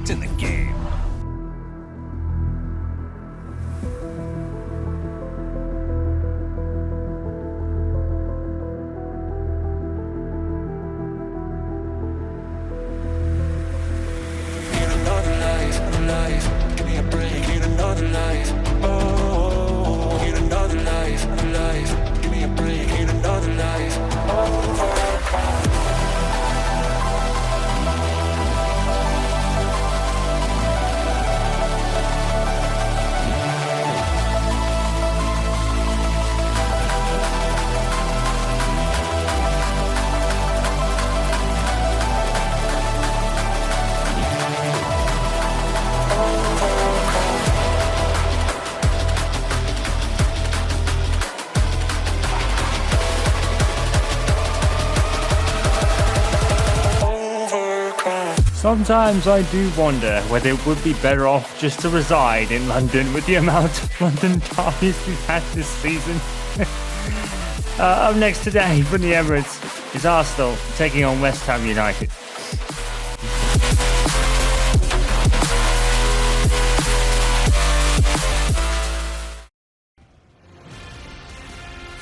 impact in the game. Give me a break, need another life. Oh, need another life, life. Give me a break, need another life. Sometimes I do wonder whether it would be better off just to reside in London with the amount of London derbies we've had this season. Up next today from the Emirates is Arsenal taking on West Ham United.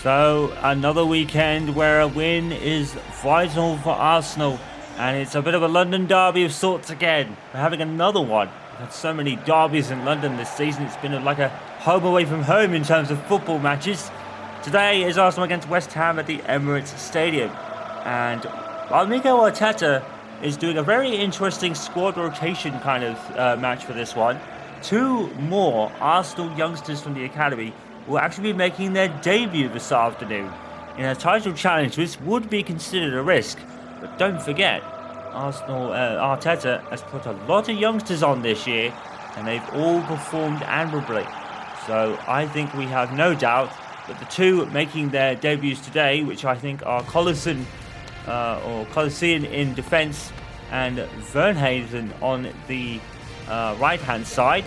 So another weekend where a win is vital for Arsenal. And it's a bit of a London derby of sorts again. We're having another one. We've had so many derbies in London this season. It's been like a home away from home in terms of football matches. Today is Arsenal against West Ham at the Emirates Stadium. And while Mikel Arteta is doing a very interesting squad rotation kind of match for this one, two more Arsenal youngsters from the academy will actually be making their debut this afternoon. In a title challenge, this would be considered a risk. But don't forget, Arteta has put a lot of youngsters on this year, and they've all performed admirably. So I think we have no doubt that the two making their debuts today, which I think are Collison in defence and Vernhaven on the right-hand side.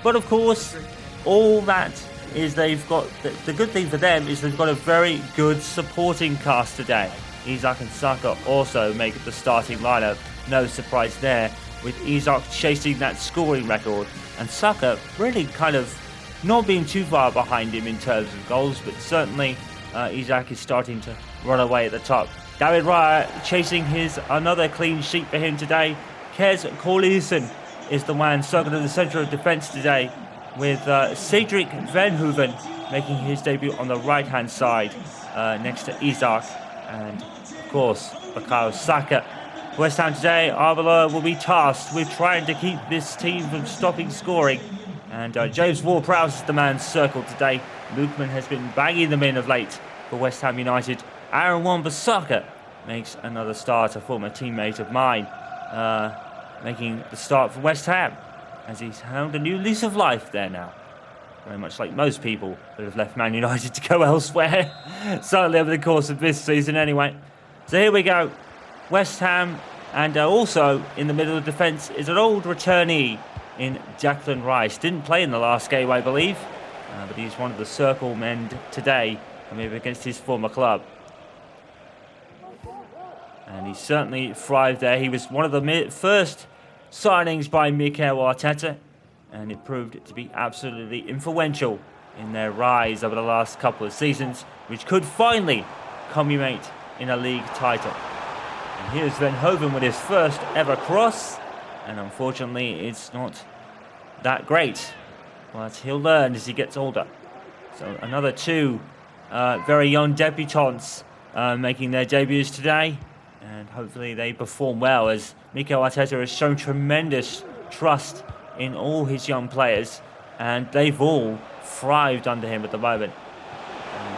But of course, all that is they've got the good thing for them is they've got a very good supporting cast today. Isak and Saka also make the starting lineup. No surprise there, with Isak chasing that scoring record and Saka really kind of not being too far behind him in terms of goals, but certainly Isak is starting to run away at the top. David Raya chasing his another clean sheet for him today. Kez Corlison is the man circled in the centre of defence today, with Cedric Vernhoeven making his debut on the right hand side next to Isak. And, of course, Bukayo Saka. West Ham today, Arbeloa will be tasked with trying to keep this team from stopping scoring. And James Ward-Prowse is the man circled today. Lookman has been banging them in of late for West Ham United. Aaron Wan-Bissaka makes another start, a former teammate of mine, making the start for West Ham, as he's found a new lease of life there now. Very much like most people that have left Man United to go elsewhere. Certainly over the course of this season anyway. So here we go. West Ham, and also in the middle of defence is an old returnee in Declan Rice. Didn't play in the last game, I believe. But he's one of the circle men today, coming against his former club. And he certainly thrived there. He was one of the first signings by Mikel Arteta. And it proved to be absolutely influential in their rise over the last couple of seasons, which could finally culminate in a league title. And here's Vernhoeven with his first ever cross, and unfortunately it's not that great, but he'll learn as he gets older. So another two very young debutants making their debuts today, and hopefully they perform well, as Mikel Arteta has shown tremendous trust in all his young players, and they've all thrived under him at the moment.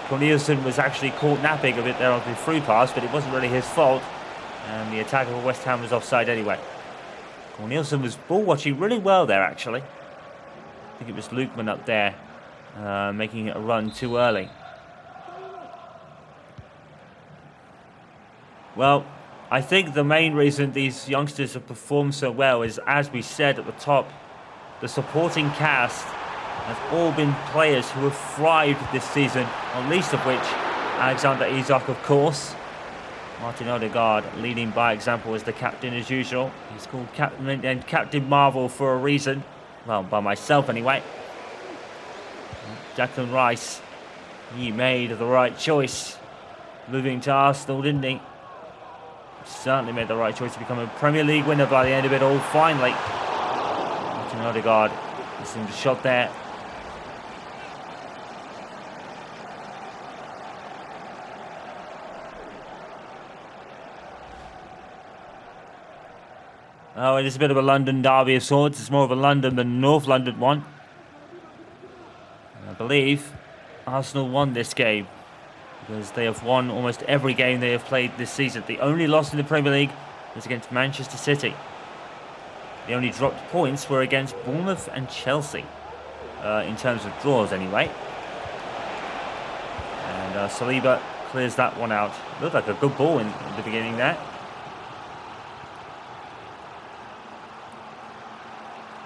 Corneliusson was actually caught napping a bit there on the through pass, but it wasn't really his fault, and the attacker for West Ham was offside anyway. Corneliusson was ball watching really well there, actually. I think it was Lookman up there making it a run too early. Well, I think the main reason these youngsters have performed so well is, as we said at the top, the supporting cast have all been players who have thrived this season, not least of which Alexander Isak, of course. Martin Odegaard leading by example as the captain as usual. He's called Captain Marvel for a reason. Well, by myself anyway. Declan Rice, he made the right choice. Moving to Arsenal, didn't he? Certainly made the right choice to become a Premier League winner by the end of it all, finally. Martin Odegaard, listening to the shot there. Oh, it is a bit of a London derby of sorts. It's more of a London than North London one. And I believe Arsenal won this game because they have won almost every game they have played this season. The only loss in the Premier League was against Manchester City. The only dropped points were against Bournemouth and Chelsea, in terms of draws anyway. And Saliba clears that one out. Looked like a good ball in the beginning there.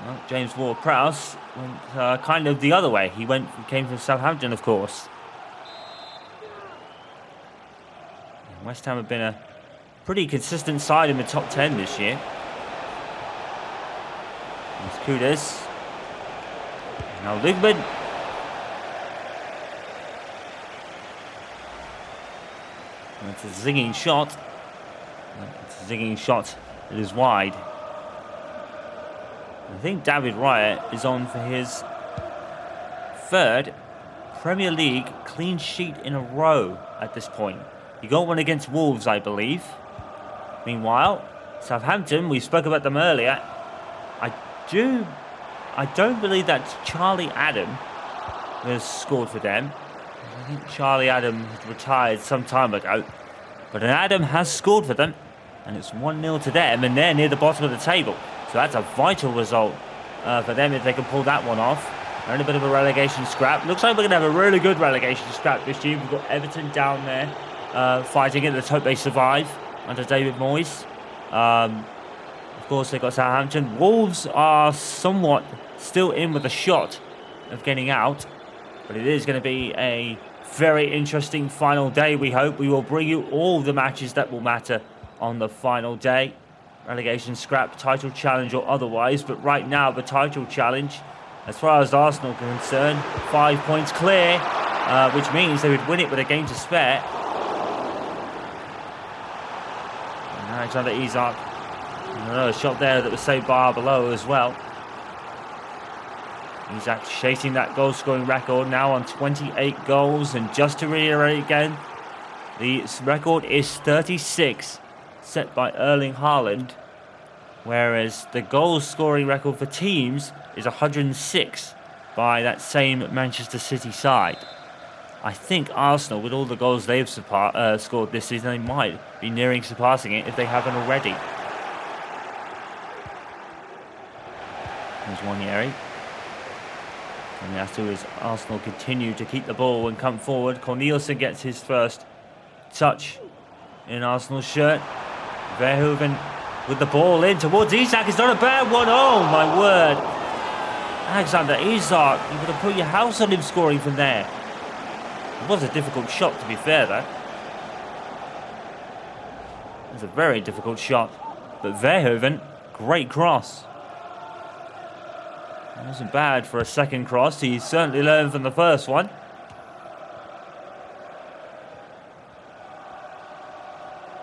Well, James Ward-Prowse went kind of the other way. He came from Southampton, of course. And West Ham have been a pretty consistent side in the top 10 this year. There's Kudus. Now Lugman. It's a zinging shot. It's a zinging shot. It is wide. I think David Raya is on for his third Premier League clean sheet in a row at this point. He got one against Wolves, I believe. Meanwhile, Southampton, we spoke about them earlier. I don't believe that Charlie Adam has scored for them. I think Charlie Adam retired some time ago. But an Adam has scored for them. And it's 1-0 to them, and they're near the bottom of the table. So that's a vital result for them if they can pull that one off. They're in a bit of a relegation scrap. Looks like we're going to have a really good relegation scrap this year. We've got Everton down there fighting it. Let's hope they survive under David Moyes. Of course, they've got Southampton. Wolves are somewhat still in with a shot of getting out. But it is going to be a very interesting final day, we hope. We will bring you all the matches that will matter on the final day. Relegation scrap, title challenge or otherwise. But right now, the title challenge, as far as Arsenal are concerned, 5 points clear, which means they would win it with a game to spare. And Alexander Isak, another shot there that was saved by below as well. Isak chasing that goal-scoring record now on 28 goals. And just to reiterate again, the record is 36, set by Erling Haaland, whereas the goal-scoring record for teams is 106 by that same Manchester City side. I think Arsenal, with all the goals they've scored this season, they might be nearing surpassing it if they haven't already. There's Wanyeri. And as to as Arsenal continue to keep the ball and come forward, Cornelissen gets his first touch in Arsenal's shirt. Verhoeven with the ball in towards Isak. It's not a bad one. Oh my word. Alexander Isak, you could have put your house on him scoring from there. It was a difficult shot, to be fair, though. It was a very difficult shot. But Verhoeven, great cross. It wasn't bad for a second cross. He certainly learned from the first one.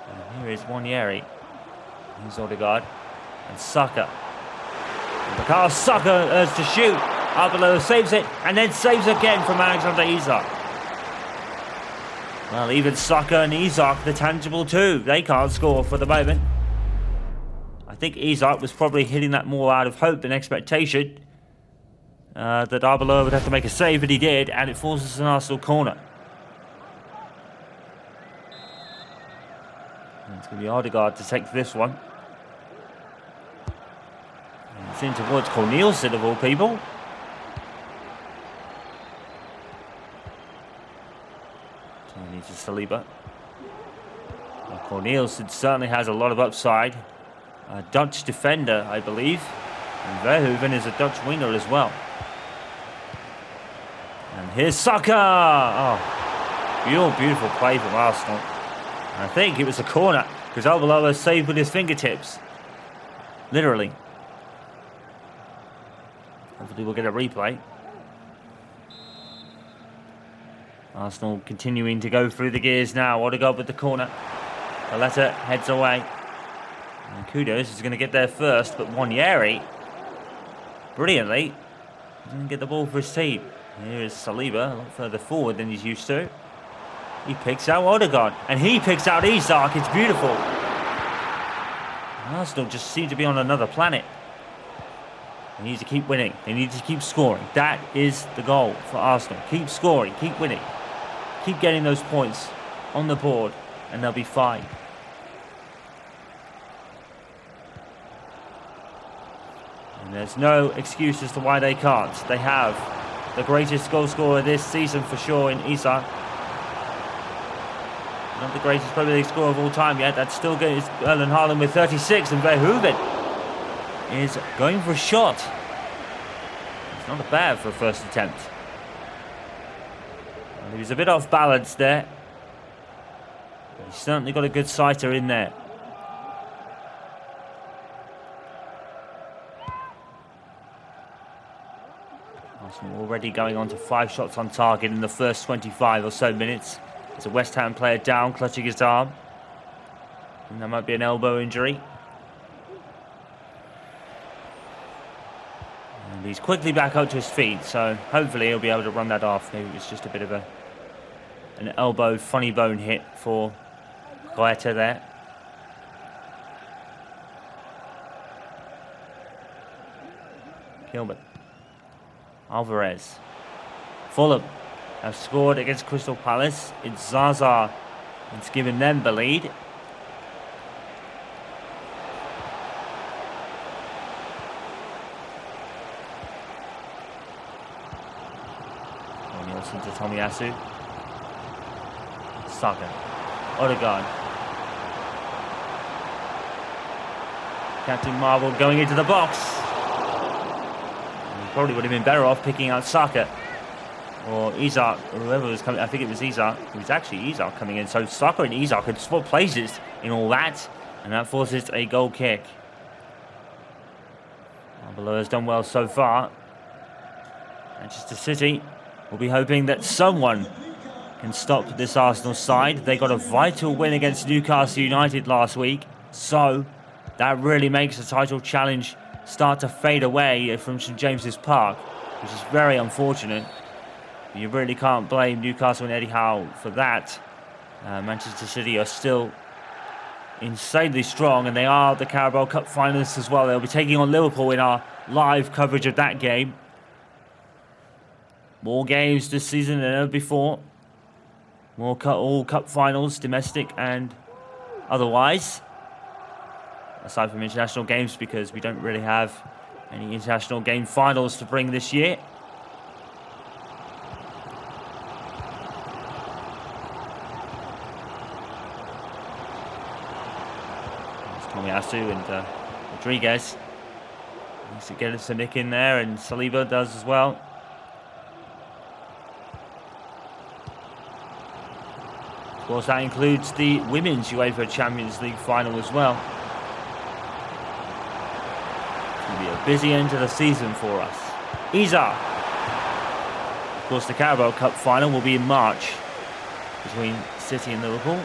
And here is Wanyeri. Here's Odegaard. And Saka. Bukayo Saka has to shoot. Arbeloa saves it. And then saves again from Alexander Isak. Well, even Saka and Isak, the tangible two, they can't score for the moment. I think Isak was probably hitting that more out of hope than expectation. That Arbeloa would have to make a save, but he did, and it forces an Arsenal corner. And it's going to be Odegaard to take this one. And it's in towards Cornelissen, of all people. Turning to Saliba. Well, Cornelissen certainly has a lot of upside. A Dutch defender, I believe. And Verhoeven is a Dutch winger as well. And here's Saka! Oh, beautiful play from Arsenal. I think it was a corner because Arbeloa saved with his fingertips. Literally. Hopefully we'll get a replay. Arsenal continuing to go through the gears now. Odegaard with the corner. Valletta heads away. And Kudos is going to get there first, but Wanyeri, brilliantly, doesn't get the ball for his team. Here is Saliba, a lot further forward than he's used to. He picks out Odegaard, and he picks out Isak. It's beautiful. Arsenal just seem to be on another planet. They need to keep winning. They need to keep scoring. That is the goal for Arsenal. Keep scoring, keep winning. Keep getting those points on the board, and they'll be fine. And there's no excuse as to why they can't. They have the greatest goal scorer this season for sure in Isak. Not the greatest Premier League scorer of all time yet. That's still good. It's Erling Haaland with 36, and Verhoeven is going for a shot. It's not bad for a first attempt. Well, he was a bit off balance there. But he's certainly got a good sighter in there. Arsenal already going on to 5 shots on target in the first 25 or so minutes. There's a West Ham player down, clutching his arm. And that might be an elbow injury. And he's quickly back up to his feet, so hopefully he'll be able to run that off. Maybe it was just a bit of an elbow funny bone hit for Goethe there. Gilbert. Alvarez. Fulham have scored against Crystal Palace. It's Zaza. It's given them the lead. Nielsen to Tomiyasu. Saka. Odegaard. Captain Marvel going into the box. He probably would have been better off picking out Saka. Or Isak, or whoever was coming. I think it was Isak. It was actually Isak coming in. So Saka and Isak could swap places in all that. And that forces a goal kick. Arbeloa has done well so far. Manchester City will be hoping that someone can stop this Arsenal side. They got a vital win against Newcastle United last week. So that really makes the title challenge start to fade away from St James's Park, which is very unfortunate. You really can't blame Newcastle and Eddie Howe for that. Manchester City are still insanely strong, and they are the Carabao Cup finalists as well. They'll be taking on Liverpool in our live coverage of that game. More games this season than ever before. All cup finals, domestic and otherwise. Aside from international games, because we don't really have any international game finals to bring this year. Tomiyasu and Rodriguez needs to get us a nick in there, and Saliba does as well. Of course, that includes the Women's UEFA Champions League final as well. It's going to be a busy end to the season for us. Isak. Of course, the Carabao Cup final will be in March between City and Liverpool.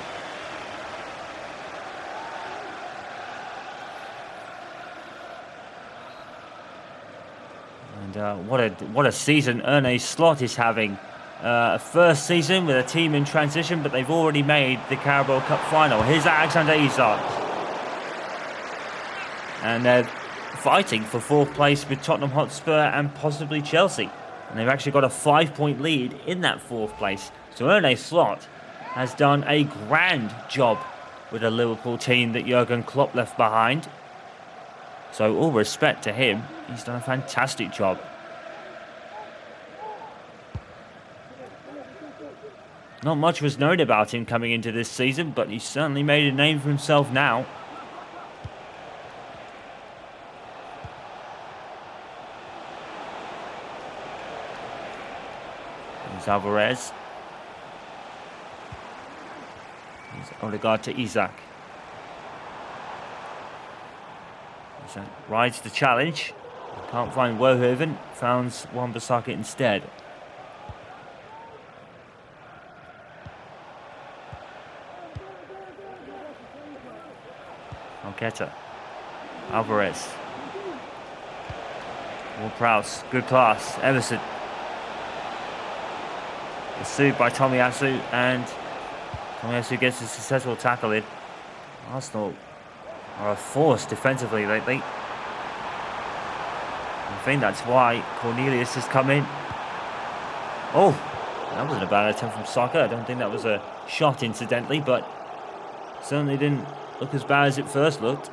And what a season Erne Slot is having. A first season with a team in transition, but they've already made the Carabao Cup final. Here's Alexander Isak. And they're fighting for 4th place with Tottenham Hotspur and possibly Chelsea. And they've actually got a 5-point lead in that 4th place. So Erne Slot has done a grand job with a Liverpool team that Jurgen Klopp left behind. So all respect to him. He's done a fantastic job. Not much was known about him coming into this season, but he's certainly made a name for himself now. There's Alvarez. It's Odegaard to Isak. Isak rides the challenge. Can't find Wohoven. Found Wan-Bissaka instead. Alqueta. Alvarez. Ward-Prowse. Good pass. Emerson. Pursued by Tomiyasu, and Tomiyasu gets a successful tackle in. Arsenal are a force defensively lately. I think that's why Cornelius has come in. Oh, that wasn't a bad attempt from Saka. I don't think that was a shot, incidentally, but certainly didn't look as bad as it first looked.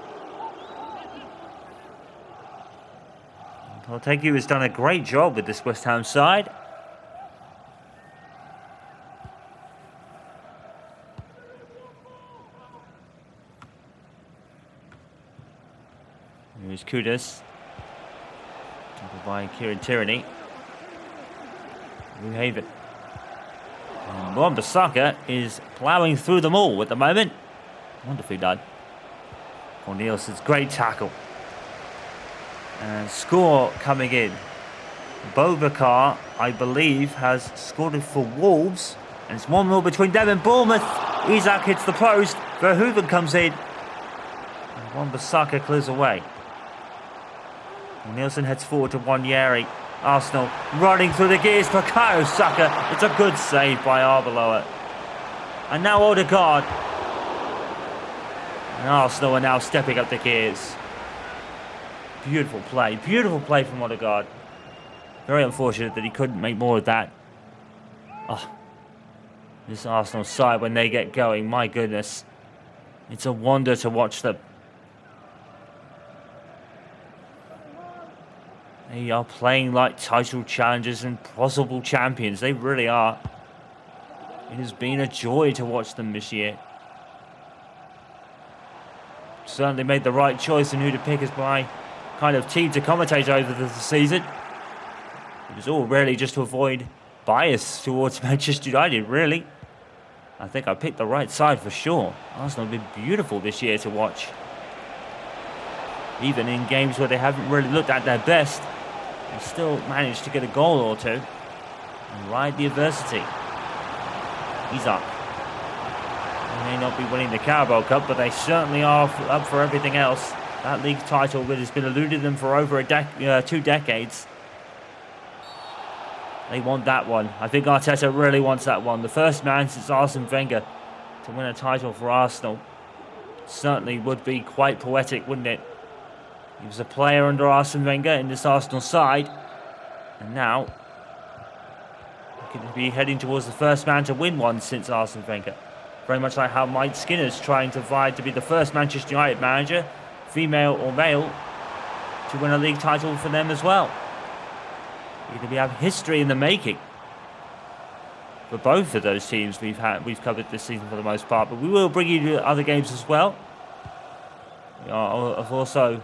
Lopetegui has done a great job with this West Ham side. Here's Kudus. Tackled by Kieran Tierney. New Haven. And Wan-Bissaka is ploughing through them all at the moment. Wonderfully done. Cornelius's great tackle. And score coming in. Boubacar, I believe, has scored for Wolves. And it's 1-0 between them and Bournemouth. Isak hits the post. Verhoeven comes in. And Wan-Bissaka clears away. Nielsen heads forward to Wanyeri. Arsenal running through the gears. Bukayo Saka. It's a good save by Arbeloa. And now Odegaard. And Arsenal are now stepping up the gears. Beautiful play. Beautiful play from Odegaard. Very unfortunate that he couldn't make more of that. Oh, this Arsenal side, when they get going, my goodness. It's a wonder to watch them. They are playing like title challengers and possible champions. They really are. It has been a joy to watch them this year. Certainly made the right choice in who to pick as my kind of team to commentate over the season. It was all really just to avoid bias towards Manchester United, really. I think I picked the right side for sure. Arsenal have been beautiful this year to watch. Even in games where they haven't really looked at their best, they still managed to get a goal or two and ride the adversity. Isak. They may not be winning the Carabao Cup, but they certainly are up for everything else. That league title that has been eluded them for over 2 decades. They want that one. I think Arteta really wants that one. The first man since Arsene Wenger to win a title for Arsenal. Certainly would be quite poetic, wouldn't it? He was a player under Arsene Wenger in this Arsenal side. And now he could be heading towards the first man to win one since Arsene Wenger. Very much like how Mike Skinner's trying to vie to be the first Manchester United manager, female or male, to win a league title for them as well. We have history in the making for both of those teams we've covered this season for the most part, but we will bring you other games as well. I've also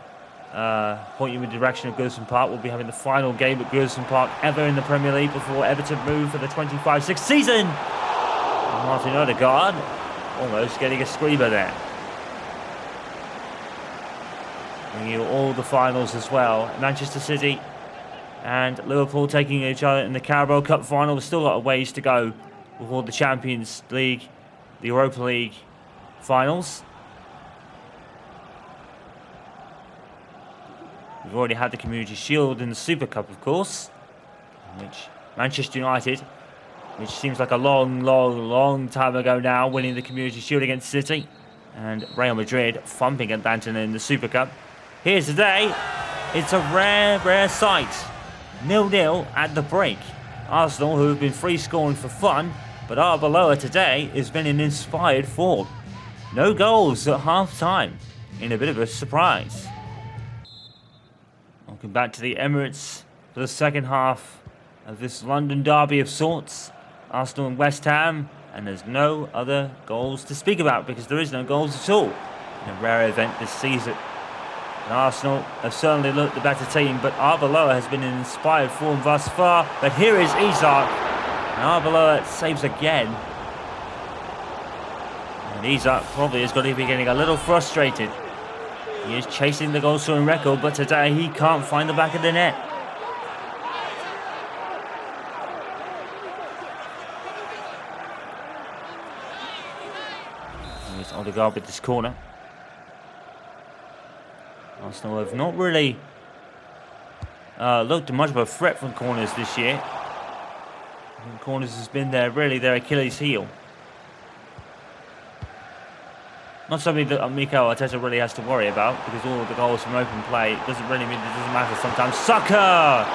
point you in the direction of Goodison Park. We'll be having the final game at Goodison Park ever in the Premier League before Everton move for the 25-6 season. And Martin Odegaard almost getting a screamer there. Bringing you all the finals as well. Manchester City and Liverpool taking each other in the Carabao Cup final. We've still got a ways to go before the Champions League, the Europa League finals. We've already had the Community Shield and the Super Cup, of course, in which Manchester United, which seems like a long time ago now, winning the Community Shield against City, and Real Madrid thumping Atlanta in the Super Cup. Here today, it's a rare sight. 0-0 at the break. Arsenal, who have been free scoring for fun, but Arbeloa today has been in inspired form. No goals at half time, in a bit of a surprise. Welcome back to the Emirates for the second half of this London derby of sorts. Arsenal and West Ham, and there's no other goals to speak about because there is no goals at all in a rare event this season. And Arsenal have certainly looked the better team, but Arbeloa has been in inspired form thus far. But here is Isak, and Arbeloa saves again. And Isak probably is going to be getting a little frustrated. He is chasing the goal scoring record, but today he can't find the back of the net. Here's Odegaard with this corner. Arsenal have not really looked much of a threat from corners this year. I think corners has been their Achilles heel. Not something that Mikel Arteta really has to worry about, because all of the goals from open play doesn't really mean it doesn't matter sometimes. Saka!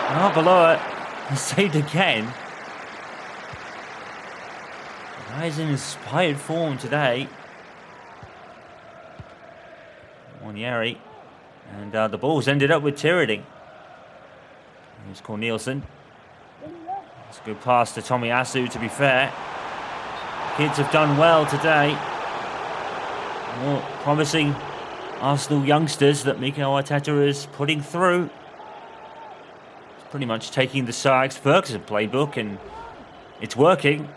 And below it, saved again. The guy is in inspired form today. Wanyeri. And the ball's ended up with Tierney. Here's Cornelissen. It's a good pass to Tomiyasu, to be fair. Kids have done well today. More promising Arsenal youngsters that Mikel Arteta is putting through. It's pretty much taking the Sir Alex Ferguson playbook, and it's working.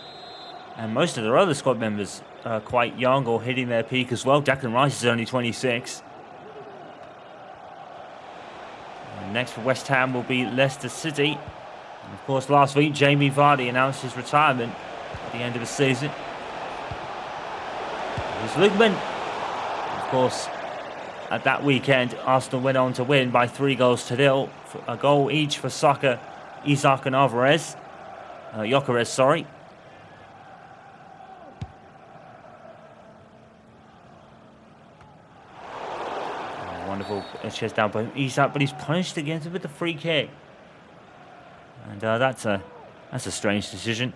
And most of their other squad members are quite young or hitting their peak as well. Declan Rice is only 26. And next for West Ham will be Leicester City. And of course, last week Jamie Vardy announced his retirement at the end of the season. Here's Lukman. Of course, at that weekend, Arsenal went on to win by 3-0, a goal each for Saka, Isak and Gyökeres, sorry. Wonderful chest down by Isak, but he's punished against it with the free kick. And that's a strange decision.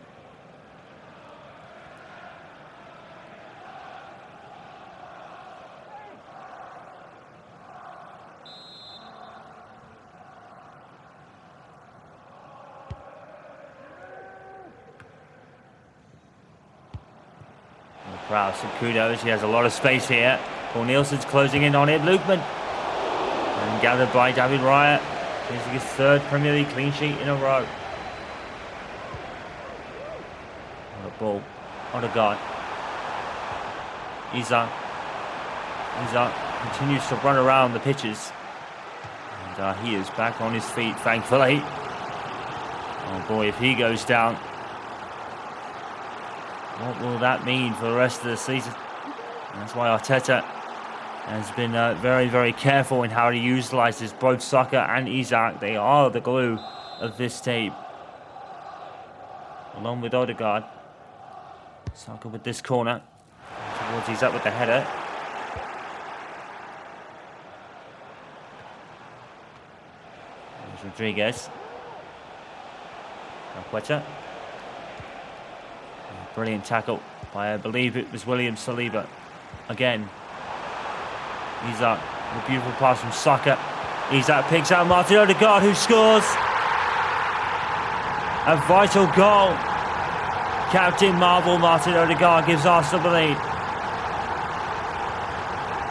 Prowse and kudos, he has a lot of space here. Cornelisen's closing in on him. Lukman. And gathered by David Raya. Here's his third Premier League clean sheet in a row. What a ball. Odegaard. Isak continues to run around the pitches. And he is back on his feet, thankfully. Oh boy, if he goes down, what will that mean for the rest of the season? And that's why Arteta has been very, very careful in how he utilises both Saka and Isak. They are the glue of this team. Along with Odegaard. Saka with this corner. Towards Isak with the header. There's Rodriguez. Quetta. Brilliant tackle by, I believe it was William Saliba. Again. Isak, a beautiful pass from Saka. Isak picks out Martin Odegaard, who scores a vital goal. Captain Marvel Martin Odegaard gives Arsenal the lead.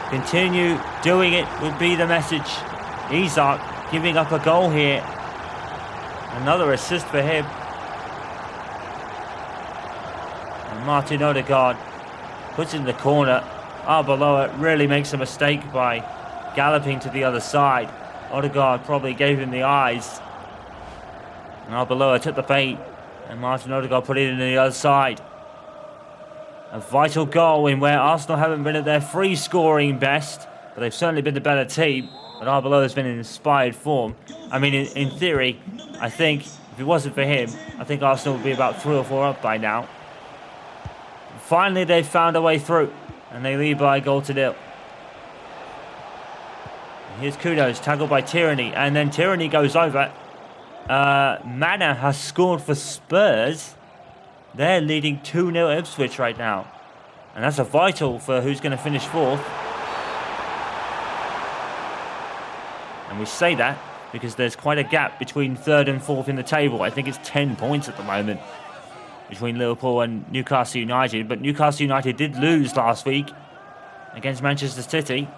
Continue doing it would be the message. Isak giving up a goal here. Another assist for him. And Martin Odegaard puts in the corner. Arbeloa really makes a mistake by galloping to the other side. Odegaard probably gave him the eyes. And Arbeloa took the bait. And Martin Odegaard put it in the other side. A vital goal in where Arsenal haven't been at their free scoring best. But they've certainly been the better team. But Arbeloa has been in inspired form. I mean, in theory, I think if it wasn't for him, I think Arsenal would be about 3 or 4 up by now. Finally, they've found a way through. And they lead by a goal to 0. Here's Kudos, tackled by Tierney. And then Tierney goes over. Mana has scored for Spurs. They're leading 2-0 Ipswich right now. And that's a vital for who's going to finish 4th. And we say that because there's quite a gap between 3rd and 4th in the table. I think it's 10 points at the moment between Liverpool and Newcastle United. But Newcastle United did lose last week against Manchester City.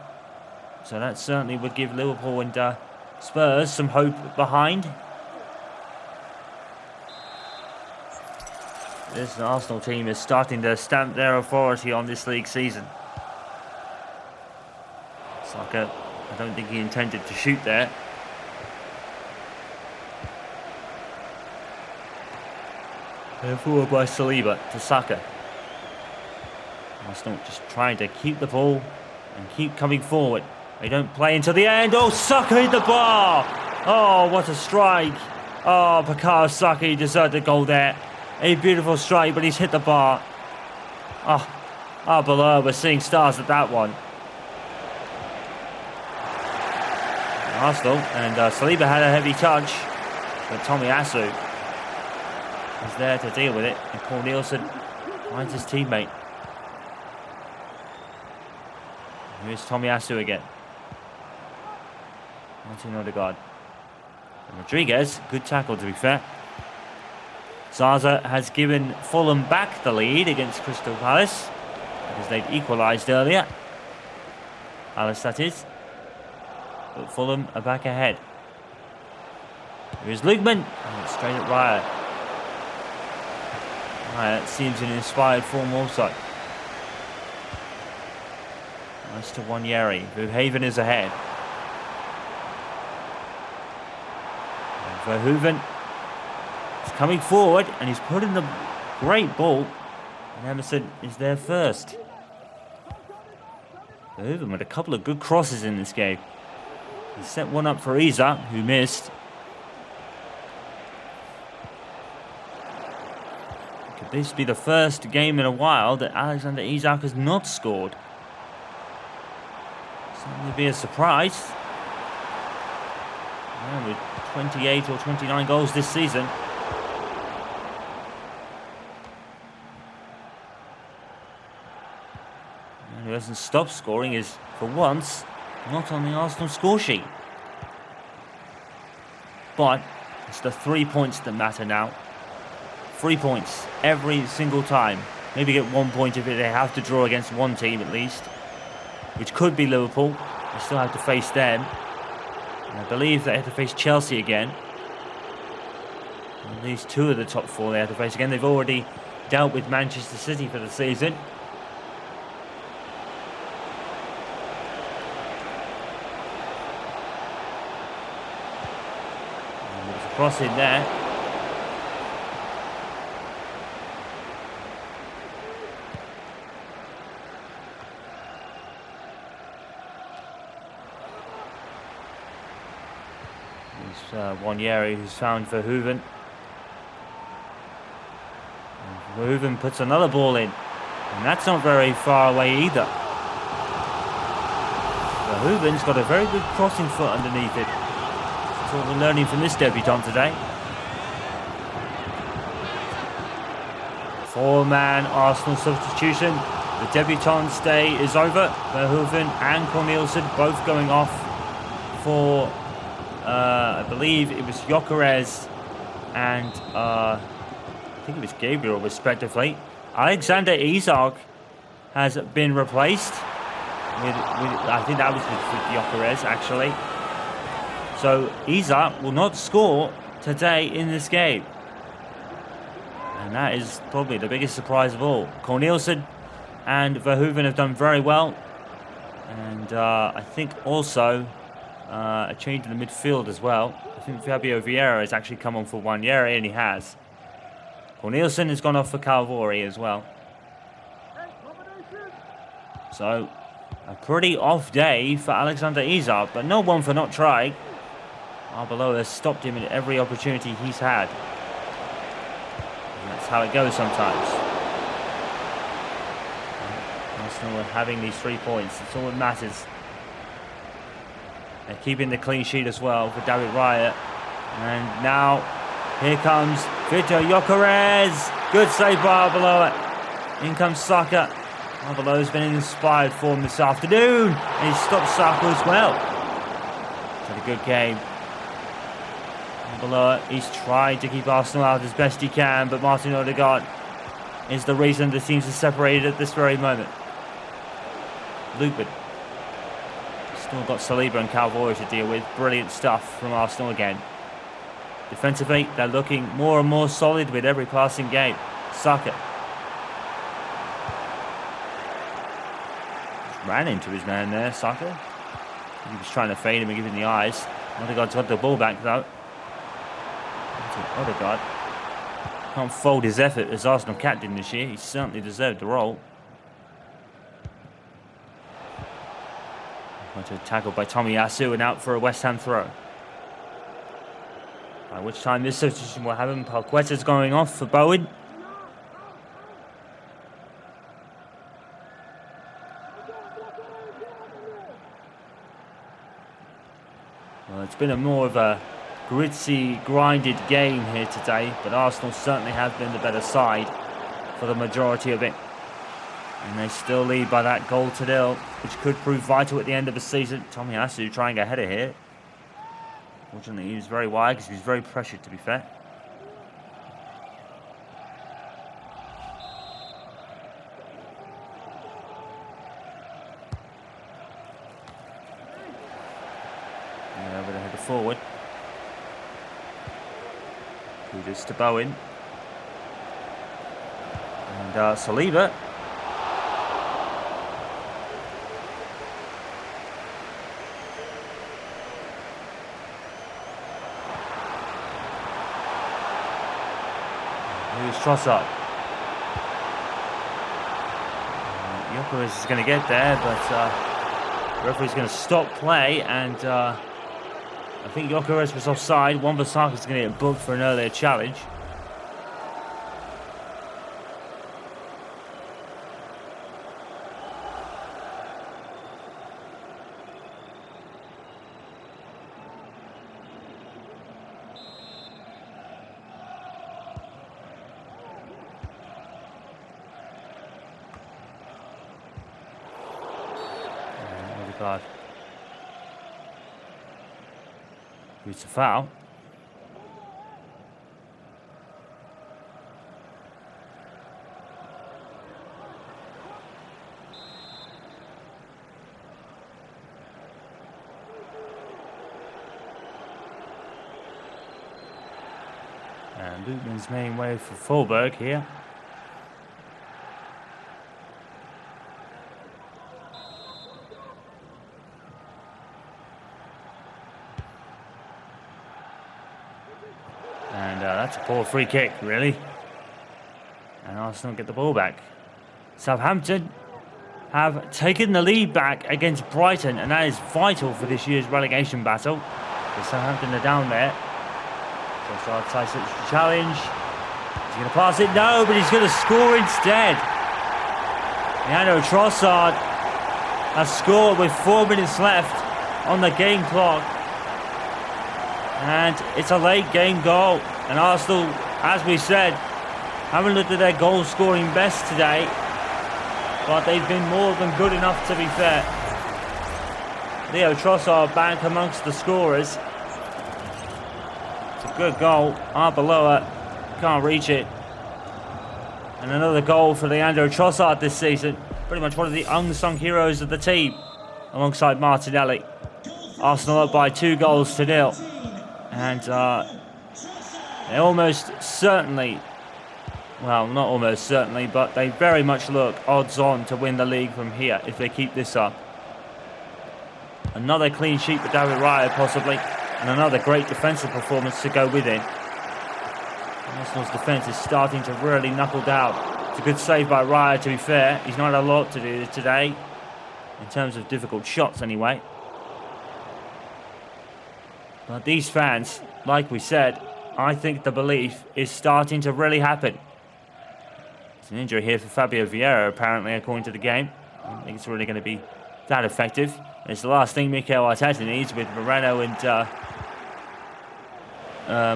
So that certainly would give Liverpool and Spurs some hope behind. This Arsenal team is starting to stamp their authority on this league season. Saka, I don't think he intended to shoot there. Forward by Saliba to Saka. Arsenal just trying to keep the ball and keep coming forward. They don't play until the end. Oh, Saka hit the bar! Oh, what a strike! Oh, Bukayo Saka, he deserved a goal there. A beautiful strike, but he's hit the bar. Below, we're seeing stars at that one. Arsenal, and Saliba had a heavy touch, but Tomiyasu is there to deal with it, and Paul Nielsen finds his teammate. Here's Tomiyasu again. Martin Odegaard. And Rodriguez, good tackle to be fair. Zaza has given Fulham back the lead against Crystal Palace because they'd equalised earlier. Palace, that is. But Fulham are back ahead. Here's Lugman. And it's straight at Raya. Raya seems in inspired form also. Nice to Wanyeri. Verhoeven is ahead. And Verhoeven is coming forward and he's put in the great ball. And Emerson is there first. Verhoeven with a couple of good crosses in this game. He set one up for Isak, who missed. Could this be the first game in a while that Alexander Isak has not scored? Certainly be a surprise. Yeah, with 28 or 29 goals this season. And who hasn't stopped scoring is, for once, not on the Arsenal score sheet. But it's the 3 points that matter now. 3 points every single time. Maybe get 1 point if they have to draw against one team at least, which could be Liverpool. They still have to face them. And I believe they have to face Chelsea again. And at least two of the top four they have to face again. They've already dealt with Manchester City for the season. And there's a cross in there. Wanyeri who's found Verhoeven. And Verhoeven puts another ball in. And that's not very far away either. Verhoeven's got a very good crossing foot underneath it. That's what we're learning from this debutant today. Four-man Arsenal substitution. The debutant's day is over. Verhoeven and Cornelissen both going off for I believe it was Gyökeres and I think it was Gabriel respectively. Alexander Isak has been replaced with I think that was with Gyökeres actually. So Isak will not score today in this game. And that is probably the biggest surprise of all. Cornelissen and Verhoeven have done very well. And I think also a change in the midfield as well. I think Fabio Vieira has actually come on for Wanyeri, and he has. Cornelissen has gone off for Calvori as well. So, a pretty off day for Alexander Isak, but no one for not trying. Arbeloa has stopped him at every opportunity he's had. And that's how it goes sometimes. Arsenal are having these 3 points. That's all that matters. They're keeping the clean sheet as well for David Raya. And now, here comes Vitor Gyökeres. Good save by Arbeloa. In comes Saka. Arbeloa's been in inspired form this afternoon. And he stopped Saka as well. Had a good game. Arbeloa, he's tried to keep Arsenal out as best he can, but Martin Odegaard is the reason the teams are separated at this very moment. Lupin. Still got Saliba and Calvori to deal with. Brilliant stuff from Arsenal again. Defensively, they're looking more and more solid with every passing game. Saka. Just ran into his man there, Saka. He was trying to fade him and give him the eyes. Odegaard's got the ball back though. Odegaard can't fold his effort as Arsenal captain this year. He certainly deserved the role. Tackled by Tomiyasu and out for a West Ham throw. By which time this substitution will happen. Paqueta's going off for Bowen. Well, it's been more of a gritty, grinded game here today, but Arsenal certainly have been the better side for the majority of it. And they still lead by that goal to nil, which could prove vital at the end of the season. Tomiyasu trying a header here. Fortunately, he was very wide because he was very pressured, to be fair. Yeah, with a header forward. Kudus to Bowen. And Saliba. Here's Trossard. Gyökeres is going to get there, but the referee's going to stop play, and I think Gyökeres was offside. Wan-Bissaka is going to get booked for an earlier challenge. Odegaard. It's a foul. And Lutman's main way for Fulberg here. And that's a poor free kick, really. And Arsenal get the ball back. Southampton have taken the lead back against Brighton, and that is vital for this year's relegation battle. The Southampton are down there. Trossard tries to challenge. He's going to pass it. No, but he's going to score instead. Leandro Trossard has scored with 4 minutes left on the game clock. And it's a late game goal. And Arsenal, as we said, haven't looked at their goal scoring best today. But they've been more than good enough, to be fair. Leo Trossard back amongst the scorers. It's a good goal. Arbeloa can't reach it. And another goal for Leandro Trossard this season. Pretty much one of the unsung heroes of the team, alongside Martinelli. Arsenal up by 2-0. And they almost certainly, well, not almost certainly, but they very much look odds on to win the league from here if they keep this up. Another clean sheet for David Raya, possibly, and another great defensive performance to go with it. Arsenal's defence is starting to really knuckle down. It's a good save by Raya, to be fair. He's not had a lot to do today, in terms of difficult shots anyway. But these fans, like we said, I think the belief is starting to really happen. It's an injury here for Fabio Vieira, apparently, according to the game. I don't think it's really going to be that effective. It's the last thing Mikel Arteta needs, with Moreno and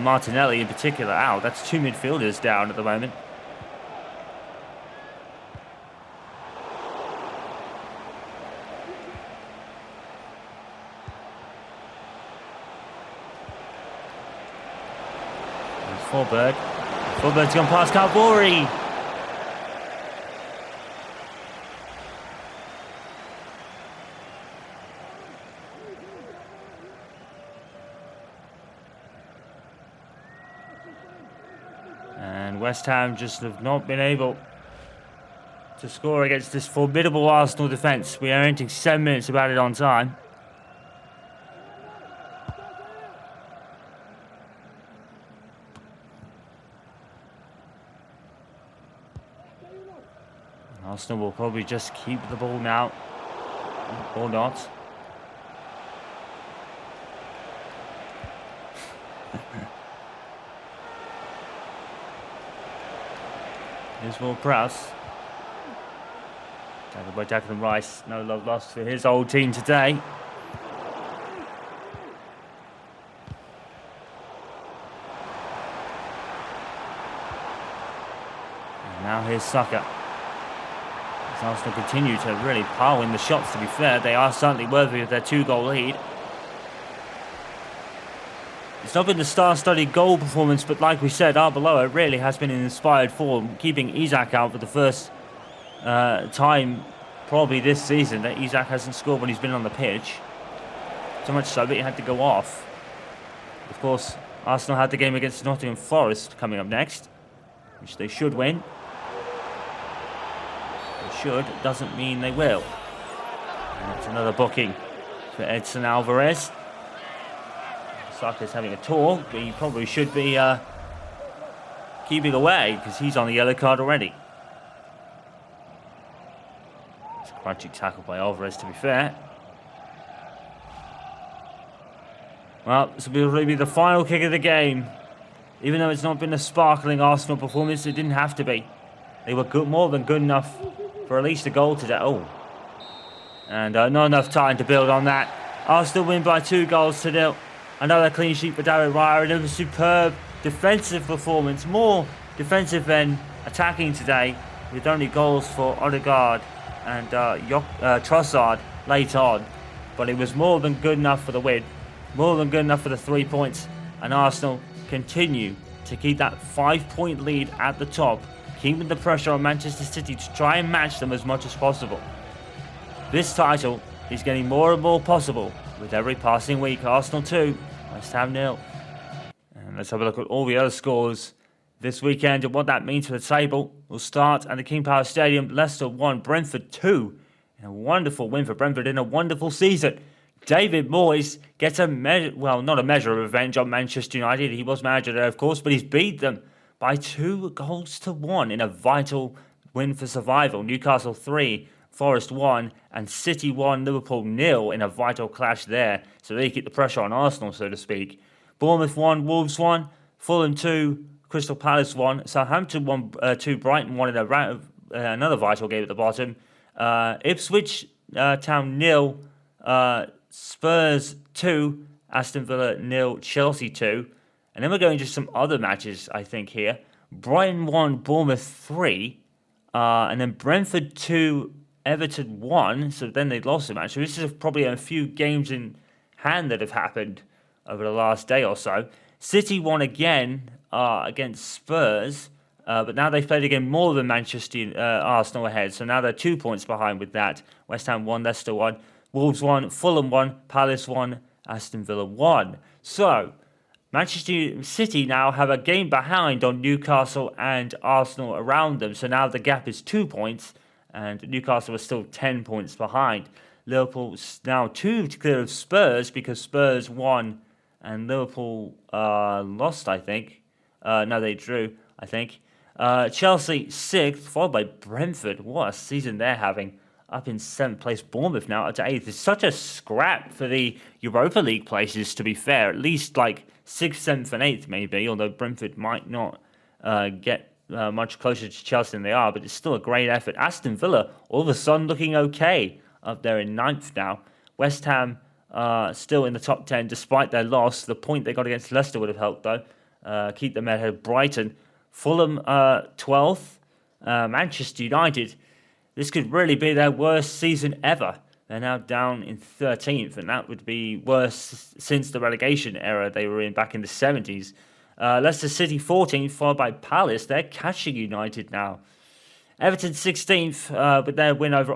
Martinelli in particular out. That's 2 midfielders down at the moment. Fulberg. Fulberg's gone past Calvori. And And West Ham just have not been able to score against this formidable Arsenal defence. We are entering 7 minutes about it on time. Arsenal will probably just keep the ball now, or not. Here's Will Prowse. Tackled by Declan Rice. No love lost for his old team today. And now here's Saka. As Arsenal continue to really pile in the shots, to be fair. They are certainly worthy of their 2-goal lead. It's not been the star-studded goal performance, but like we said, Arbeloa really has been in inspired form, keeping Isak out for the first time probably this season that Isak hasn't scored when he's been on the pitch. So much so that he had to go off. Of course, Arsenal had the game against Nottingham Forest coming up next, which they should win. They should, doesn't mean they will. And that's another booking for Edson Alvarez. Saka's having a talk, but he probably should be keeping away because he's on the yellow card already. It's a crunching tackle by Alvarez, to be fair. Well, this will really be the final kick of the game. Even though it's not been a sparkling Arsenal performance, it didn't have to be. They were good, more than good enough for at least a goal today. Oh. And not enough time to build on that. Arsenal win by 2-0. Another clean sheet for David Raya, and it was a superb defensive performance. More defensive than attacking today, with only goals for Odegaard and Trossard late on. But it was more than good enough for the win. More than good enough for the 3 points. And Arsenal continue to keep that 5-point lead at the top, keeping the pressure on Manchester City to try and match them as much as possible. This title is getting more and more possible with every passing week. Arsenal 2, West Ham 0. And let's have a look at all the other scores this weekend and what that means for the table. We'll start at the King Power Stadium. Leicester 1, Brentford 2. And a wonderful win for Brentford in a wonderful season. David Moyes gets not a measure of revenge on Manchester United. He was manager there, of course, but he's beat them by 2-1 in a vital win for survival. Newcastle 3, Forest 1, and City 1, Liverpool 0 in a vital clash there. So they keep the pressure on Arsenal, so to speak. Bournemouth 1, Wolves 1, Fulham 2, Crystal Palace 1, Southampton 1, 2, Brighton 1 in another vital game at the bottom. Ipswich Town 0, Spurs 2, Aston Villa 0, Chelsea 2. And then we're going to some other matches, I think, here. Brighton 1, Bournemouth 3, and then Brentford 2, Everton 1, so then they lost the match. So this is probably a few games in hand that have happened over the last day or so. City won again against Spurs, but now they've played again more than Arsenal ahead. So now they're 2 points behind with that. West Ham 1, Leicester 1, Wolves 1, Fulham 1, Palace 1, Aston Villa 1. So Manchester City now have a game behind on Newcastle and Arsenal around them. So now the gap is 2 points, and Newcastle are still 10 points behind. Liverpool's now 2 to clear of Spurs because Spurs won and Liverpool lost, I think. No, they drew, I think. Chelsea 6th, followed by Brentford. What a season they're having. Up in 7th place, Bournemouth now up to 8th. It's such a scrap for the Europa League places, to be fair. At least like 6th, 7th and 8th maybe, although Brentford might not get much closer to Chelsea than they are, but it's still a great effort. Aston Villa, all of a sudden looking okay up there in 9th now. West Ham still in the top 10 despite their loss. The point they got against Leicester would have helped though. Keep them ahead of Brighton. Fulham 12th. Manchester United, this could really be their worst season ever. They're now down in 13th, and that would be worse since the relegation era they were in back in the 70s. Leicester City 14th, followed by Palace. They're catching United now. Everton 16th, but their win over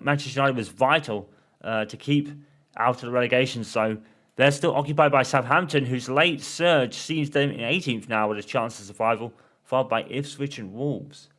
Manchester United was vital to keep out of the relegation zone. They're still occupied by Southampton, whose late surge sees them in 18th now with a chance of survival, followed by Ipswich and Wolves.